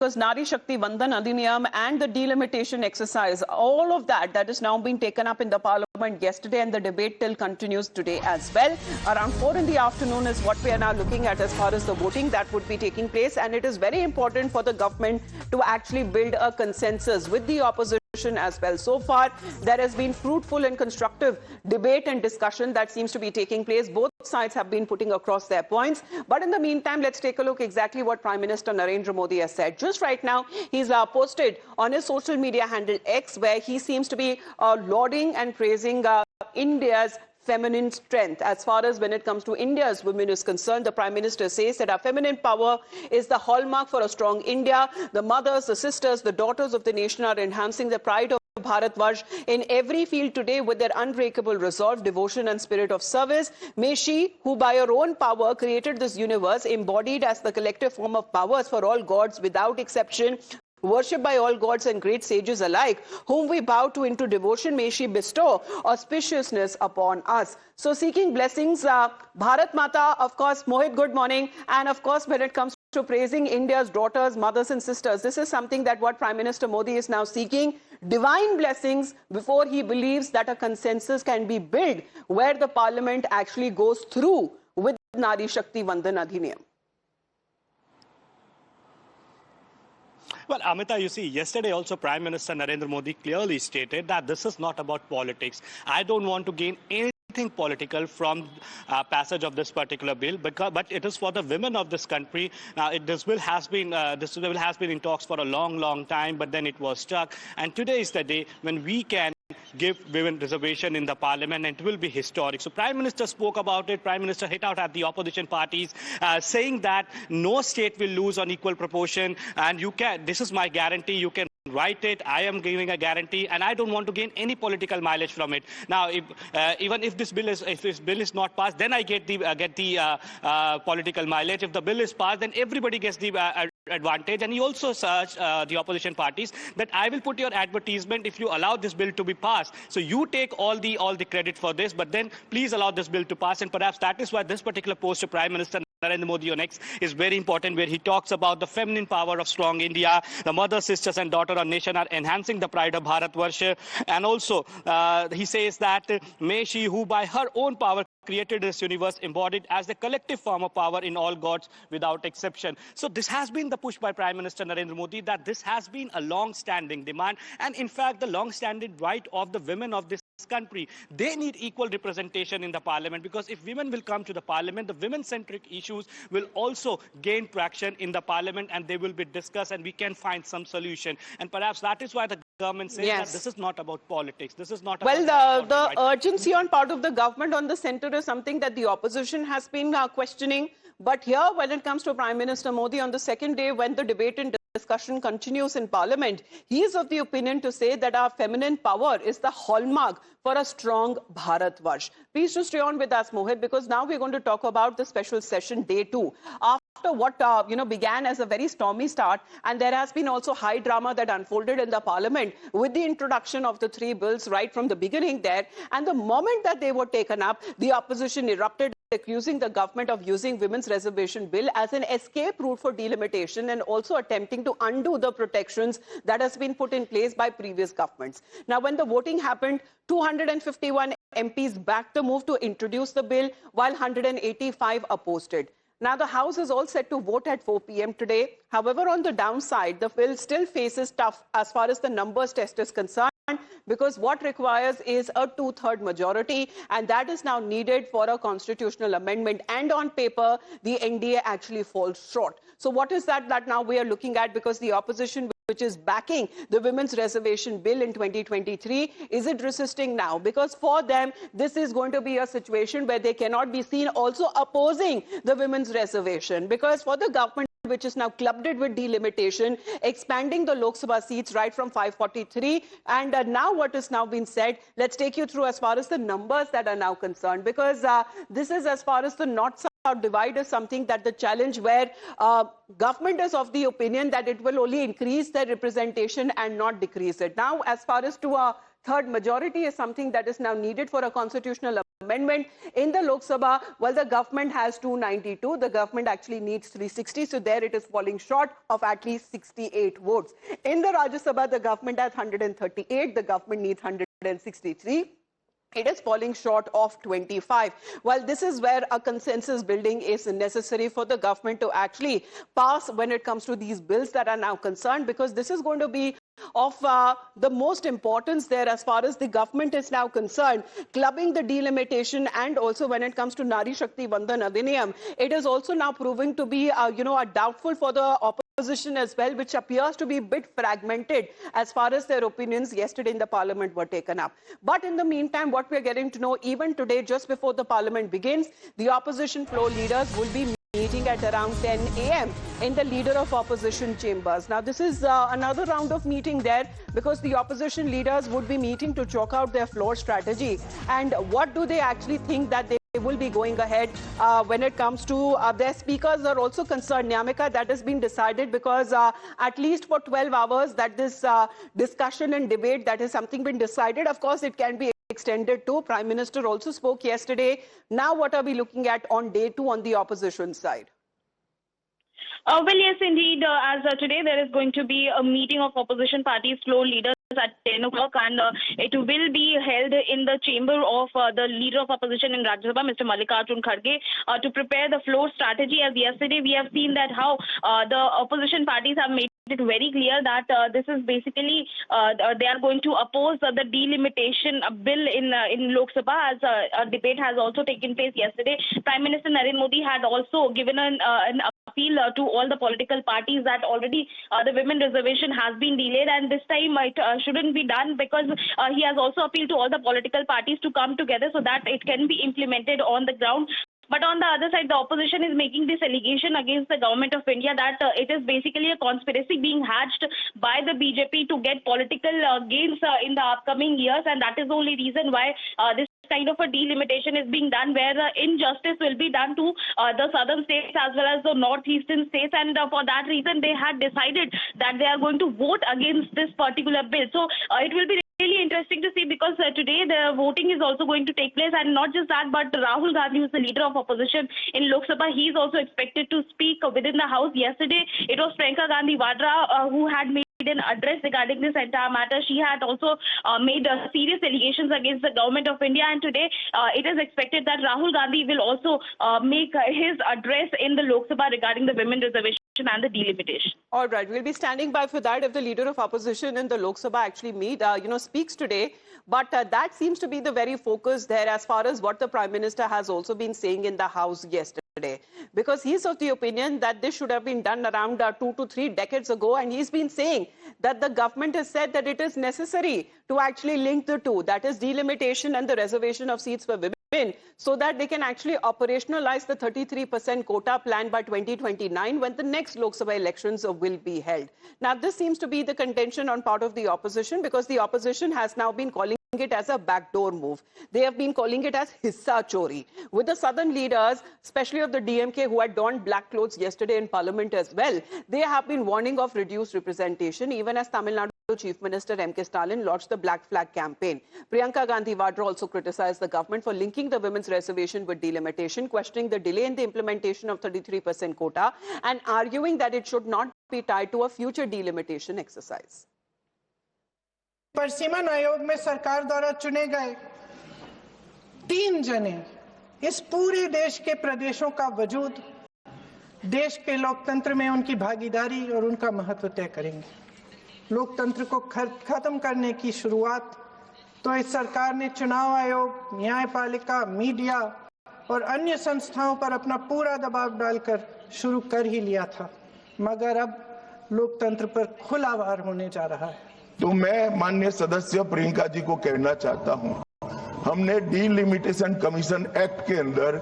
because Nari Shakti Vandan Adhiniyam and the delimitation exercise, all of that is now being taken up in the parliament yesterday, and the debate till continues today as well. Around 4 in the afternoon is what we are now looking at as far as the voting that would be taking place, and it is very important for the government to actually build a consensus with the opposition as well. So far, there has been fruitful and constructive debate and discussion that seems to be taking place. Both sides have been putting across their points. But in the meantime, let's take a look exactly what Prime Minister Narendra Modi has said. Just right now, he's posted on his social media handle X, where he seems to be lauding and praising India's feminine strength. As far as when it comes to India's women is concerned, the Prime Minister says that our feminine power is the hallmark for a strong India. The mothers, the sisters, the daughters of the nation are enhancing the pride of Bharatvarsh in every field today with their unbreakable resolve, devotion and spirit of service. May she, who by her own power created this universe, embodied as the collective form of powers for all gods without exception, worshipped by all gods and great sages alike, whom we bow to into devotion, may she bestow auspiciousness upon us. So seeking blessings, Bharat Mata, of course, Mohit, good morning. And of course, when it comes to praising India's daughters, mothers and sisters, this is something that what Prime Minister Modi is now seeking, divine blessings, before he believes that a consensus can be built where the parliament actually goes through with Nari Shakti Vandan Adhiniyam. Well, Amita, you see, yesterday also Prime Minister Narendra Modi clearly stated that this is not about politics. I don't want to gain anything political from passage of this particular bill, but it is for the women of this country. Now, this bill has been in talks for a long time, but then it was stuck. And today is the day when we can give women reservation in the parliament, and it will be historic. So Prime Minister spoke about it. Prime Minister hit out at the opposition parties, saying that no state will lose on equal proportion, and this is my guarantee, you can write it. I am giving a guarantee, and I don't want to gain any political mileage from it. Now, even if this bill is not passed, then I get the political mileage. If the bill is passed, then everybody gets the advantage. And he also urged the opposition parties that I will put your advertisement if you allow this bill to be passed. So you take all the credit for this, but then please allow this bill to pass. And perhaps that is why this particular post to Prime Minister Narendra Modi on X is very important, where he talks about the feminine power of strong India. The mothers, sisters and daughters of nation are enhancing the pride of Bharatvarsh. And also he says that may she, who by her own power created this universe, embodied as the collective form of power in all gods without exception. So this has been the push by Prime Minister Narendra Modi, that this has been a long-standing demand, and in fact the long-standing right of the women of this country. They need equal representation in the parliament, because if women will come to the parliament, the women-centric issues will also gain traction in the parliament, and they will be discussed, and we can find some solution. And perhaps that is why the government says that this is not about politics. This is not about the urgency on part of the government on the centre is something that the opposition has been questioning. But here, when it comes to Prime Minister Modi, on the second day, when the debate and discussion continues in Parliament, he is of the opinion to say that our feminine power is the hallmark for a strong Bharatvarsh. Please just stay on with us, Mohit, because now we're going to talk about the special session day 2. After what began as a very stormy start, and there has been also high drama that unfolded in the parliament with the introduction of the 3 bills right from the beginning there, and the moment that they were taken up, the opposition erupted, accusing the government of using women's reservation bill as an escape route for delimitation, and also attempting to undo the protections that has been put in place by previous governments. Now, when the voting happened, 251 MPs backed the move to introduce the bill, while 185 opposed it. Now, the House is all set to vote at 4 p.m. today. However, on the downside, the bill still faces tough as far as the numbers test is concerned, because what requires is a 2/3 majority, and that is now needed for a constitutional amendment. And on paper, the NDA actually falls short. So what is that now we are looking at? Because the opposition, which is backing the women's reservation bill in 2023, is it resisting now? Because for them, this is going to be a situation where they cannot be seen also opposing the women's reservation. Because for the government, which is now clubbed it with delimitation, expanding the Lok Sabha seats right from 543. And now what is now been said, let's take you through as far as the numbers that are now concerned, because this is as far as the North-South divide is something that the challenge where government is of the opinion that it will only increase their representation and not decrease it. Now, as far as to a 3rd majority is something that is now needed for a constitutional amendment in the Lok Sabha. Well, the government has 292. The government actually needs 360. So there it is falling short of at least 68 votes. In the Rajya Sabha, the government has 138. The government needs 163. It is falling short of 25. Well, this is where a consensus building is necessary for the government to actually pass when it comes to these bills that are now concerned, because this is going to be of the most importance there as far as the government is now concerned. Clubbing the delimitation, and also when it comes to Nari Shakti Vandan Adhiniyam, it is also now proving to be, a doubtful for the opposition as well, which appears to be a bit fragmented as far as their opinions yesterday in the parliament were taken up. But in the meantime, what we're getting to know, even today, just before the parliament begins, the opposition floor leaders will be meeting at around 10 a.m. in the Leader of Opposition chambers. Now, this is another round of meeting there, because the opposition leaders would be meeting to chalk out their floor strategy. And what do they actually think that they will be going ahead when it comes to their speakers are also concerned. Nyamika, that has been decided, because at least for 12 hours that this discussion and debate, that is something been decided. Of course, it can be extended to. Prime Minister also spoke yesterday. Now, what are we looking at on day 2 on the opposition side? Well, yes, indeed. As today there is going to be a meeting of opposition parties' floor leaders at 10 o'clock, and it will be held in the chamber of the Leader of Opposition in Rajya Sabha, Mr. Mallikarjun Kharge, to prepare the floor strategy. As yesterday we have seen that how the opposition parties have made it very clear that this is basically they are going to oppose the delimitation bill in Lok Sabha, as a debate has also taken place yesterday. Prime Minister Narendra Modi had also given an appeal to all the political parties that already the women reservation has been delayed, and this time it shouldn't be done, because he has also appealed to all the political parties to come together so that it can be implemented on the ground. But on the other side, the opposition is making this allegation against the government of India that it is basically a conspiracy being hatched by the BJP to get political gains in the upcoming years, and that is the only reason why this kind of a delimitation is being done, where injustice will be done to the southern states as well as the northeastern states, and for that reason they had decided that they are going to vote against this particular bill. So it will be really interesting to see, because today the voting is also going to take place, and not just that, but Rahul Gandhi, who is the leader of opposition in Lok Sabha, he is also expected to speak within the house. Yesterday it was Priyanka Gandhi Vadra who had made an address regarding this entire matter. She had also made serious allegations against the government of India, and today it is expected that Rahul Gandhi will also make his address in the Lok Sabha regarding the women reservation and the delimitation. All right, we'll be standing by for that if the Leader of Opposition in the Lok Sabha actually speaks today. But that seems to be the very focus there as far as what the Prime Minister has also been saying in the House yesterday. Because he's of the opinion that this should have been done around 2 to 3 decades ago. And he's been saying that the government has said that it is necessary to actually link the two, that is delimitation and the reservation of seats for women, so that they can actually operationalize the 33% quota plan by 2029, when the next Lok Sabha elections will be held. Now, this seems to be the contention on part of the opposition, because the opposition has now been calling it as a backdoor move. They have been calling it as hissa chori. With the southern leaders, especially of the DMK, who had donned black clothes yesterday in parliament as well, they have been warning of reduced representation, even as Tamil Nadu Chief Minister M.K. Stalin launched the Black Flag campaign. Priyanka Gandhi Vadra also criticized the government for linking the women's reservation with delimitation, questioning the delay in the implementation of 33% quota, and arguing that it should not be tied to a future delimitation exercise. परसिमन आयोग में सरकार द्वारा चुने गए 3 जने इस पूरे देश के प्रदेशों का वजूद, देश के लोकतंत्र में उनकी भागीदारी और उनका महत्व तय करेंगे। लोकतंत्र को खत्म करने की शुरुआत तो इस सरकार ने चुनाव आयोग, न्यायपालिका, मीडिया और अन्य संस्थाओं पर अपना पूरा दबाव डालकर शुरू कर ही लिया था, मगर अब लोकतंत्र पर खुला वार होने जा रहा है। तो मैं माननीय सदस्य प्रियंका जी को कहना चाहता हूं, हमने डीलिमिटेशन कमीशन एक्ट के अंदर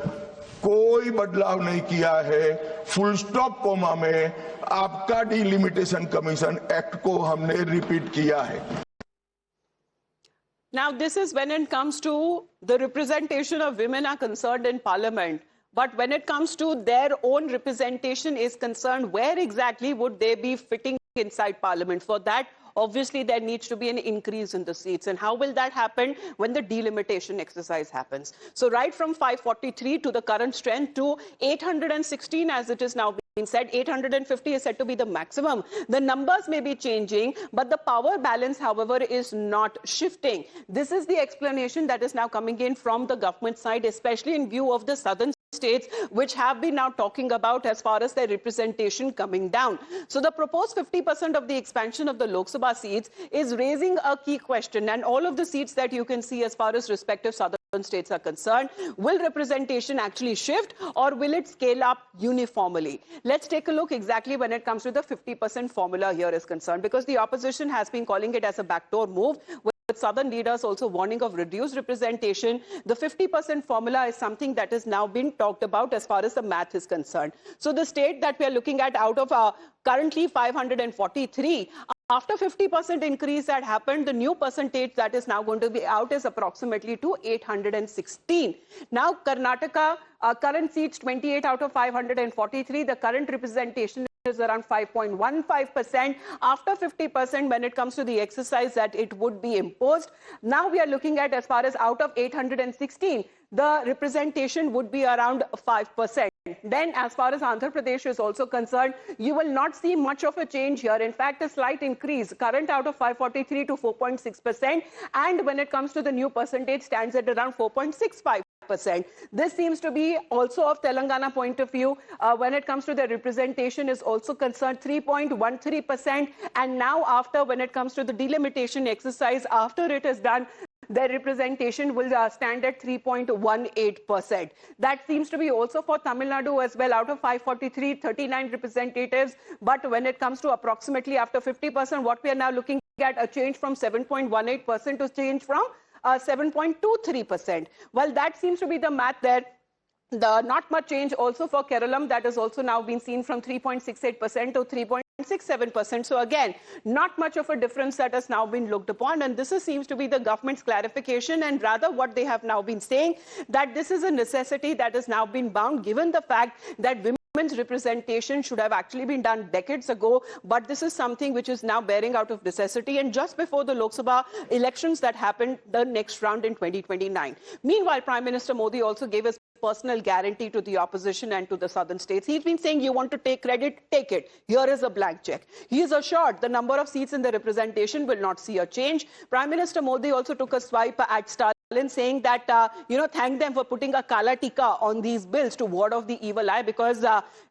कोई बदलाव नहीं किया है। फुल स्टॉप कोमा में आपका डीलिमिटेशन कमीशन एक्ट को हमने रिपीट किया है। Now, this is when it comes to the representation of women are concerned in parliament. But when it comes to their own representation is concerned, where exactly would they be fitting inside Parliament. For that, obviously, there needs to be an increase in the seats. And how will that happen? When the delimitation exercise happens. So right from 543 to the current strength to 816, as it is now being said, 850 is said to be the maximum. The numbers may be changing, but the power balance, however, is not shifting. This is the explanation that is now coming in from the government side, especially in view of the southern states which have been now talking about as far as their representation coming down. So the proposed 50% of the expansion of the Lok Sabha seats is raising a key question, and all of the seats that you can see as far as respective southern states are concerned, will representation actually shift or will it scale up uniformly? Let's take a look exactly when it comes to the 50% formula here is concerned, because the opposition has been calling it as a backdoor move, with southern leaders also warning of reduced representation. The 50% formula is something that has now been talked about as far as the math is concerned. So the state that we are looking at, out of currently 543, after 50% increase that happened, the new percentage that is now going to be out is approximately to 816. Now, Karnataka, current seats 28 out of 543. The current representation is around 5.15%. After 50%, when it comes to the exercise that it would be imposed, now we are looking at, as far as out of 816, the representation would be around 5%. Then, as far as Andhra Pradesh is also concerned, you will not see much of a change here. In fact, a slight increase. Current out of 543 to 4.6%. And when it comes to the new percentage, stands at around 4.65%. This seems to be also of Telangana point of view. When it comes to the representation is also concerned, 3.13%. And now after, when it comes to the delimitation exercise, after it is done, their representation will stand at 3.18%. That seems to be also for Tamil Nadu as well. Out of 543, 39 representatives. But when it comes to approximately after 50%, what we are now looking at, a change from 7.18% to change from 7.23%. Well, that seems to be the math there. Not much change also for Kerala. That has also now been seen from 3.68% to 3.67%. So again, not much of a difference that has now been looked upon. And this seems to be the government's clarification, and rather what they have now been saying, that this is a necessity that has now been bound, given the fact that women's representation should have actually been done decades ago. But this is something which is now bearing out of necessity. And just before the Lok Sabha elections that happened, the next round in 2029. Meanwhile, Prime Minister Modi also gave us personal guarantee to the opposition and to the southern states. He's been saying, you want to take credit, take it. Here is a blank check. He is assured the number of seats in the representation will not see a change. Prime Minister Modi also took a swipe at Stalin, saying that, thank them for putting a kala tika on these bills to ward off the evil eye, because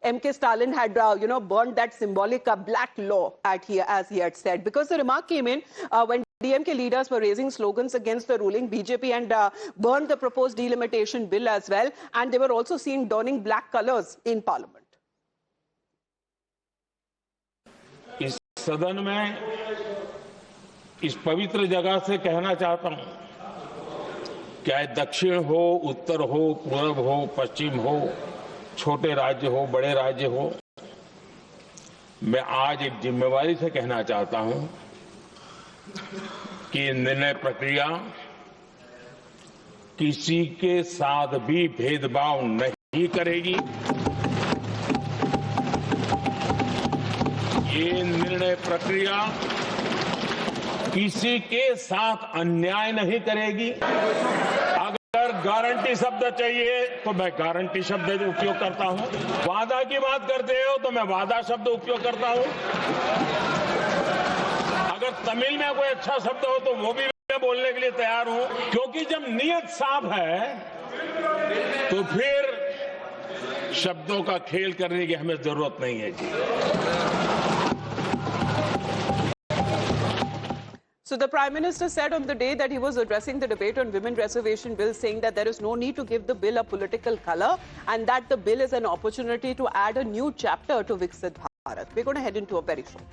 MK Stalin had, burned that symbolic black law as he had said. Because the remark came in when DMK leaders were raising slogans against the ruling BJP and burned the proposed delimitation bill as well. And they were also seen donning black colors in parliament. इस सदन में इस पवित्र जगह से कहना चाहता हूं, चाहे दक्षिण हो, उत्तर हो, पूर्व हो, पश्चिम हो, छोटे राज्य हो, बड़े राज्य हो, मैं आज एक जिम्मेवारी से कहना चाहता हूं कि निर्णय प्रक्रिया किसी के साथ भी भेदभाव नहीं करेगी। ये निर्णय प्रक्रिया किसी के साथ अन्याय नहीं करेगी। अगर गारंटी शब्द चाहिए तो मैं गारंटी शब्द उपयोग करता हूं, वादा की बात करते हो तो मैं वादा शब्द उपयोग करता हूं। अगर तमिल में कोई अच्छा शब्द हो तो वो भी मैं बोलने के लिए तैयार हूं, क्योंकि जब नीयत साफ है तो फिर शब्दों का खेल करने की हमें जरूरत नहीं है। So the Prime Minister said on the day that he was addressing the debate on women reservation bill, saying that there is no need to give the bill a political color and that the bill is an opportunity to add a new chapter to Viksit Bharat. We're going to head into a very short.